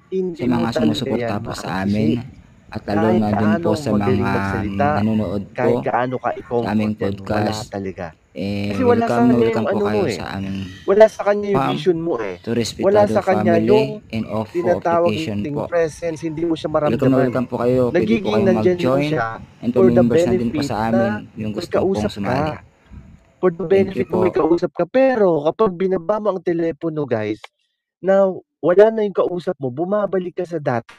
Sa Hindi mo mga talaga sumusuporta yan po sa amin ma-appreciate. at lalo Kahit na din po gaano sa magaling mga magsalita, nanonood kahit po gaano sa aming ka-comforted, wala podcast. talaga. Kasi wala sa Welcome na kanya yung welcome po ano mo, kayo eh, sa aming wala sa kanya yung farm vision mo, eh. to Wala Respetado sa kanya yung Family and Ofo tinatawag application nating po. presence, hindi mo siya Welcome na maramdaman. welcome po kayo. Pwede po Nagiging kayong nandiyan lang mag-join siya and for the pa-members na din po benefit sa na amin yung may gusto pong kausap sumali. ka. For the Thank you benefit na may po. kausap ka. Pero kapag binaba mo ang telepono, guys, na wala na yung kausap mo, bumabalik ka sa dati.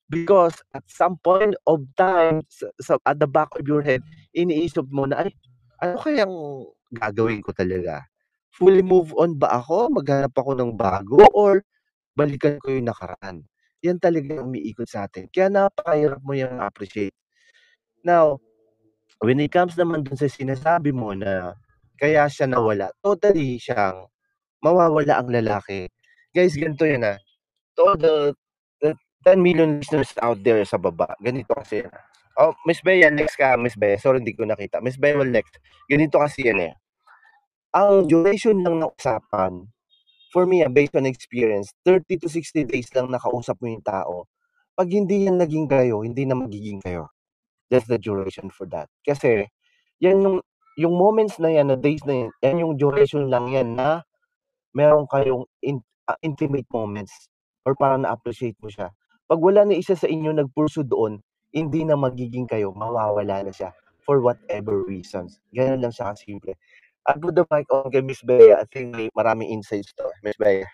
Because at some point of time, at the back of your head, iniisip mo na, "Ay, ano kayang gagawin ko talaga? Fully move on ba ako, maghanap ako ng bago, or balikan ko yung nakaraan?" Yan talaga ang umiikot sa'tin, kaya napakahirap mo yang ma-appreciate. Now, when it comes naman dun sa sinasabi mo na kaya siya nawala, totally siyang mawawala ang lalaki. Guys, ganito yan, to all the 10 million listeners out there sa baba, ganito kasi yan. Oh, Miss Bea, next ka, Miss Bea. Sorry, hindi ko nakita. Miss Bea will next. Ganito kasi yan, eh. Ang duration lang ng usapan, for me, based on experience, 30 to 60 days lang nakausap mo yung tao. 'Pag hindi yan naging kayo, hindi na magiging kayo. That's the duration for that. Kasi yan yung moments na yan, na days na yan, yan yung duration lang yan na meron kayong intimate moments or parang na-appreciate mo siya. 'Pag wala na isa sa inyo nag-pursue doon, hindi na magiging kayo, mawawala na siya for whatever reasons. Gano'n lang siya kasimple. I'll put the mic on kay Miss Bea. I think may maraming insights 'to, Miss Bea.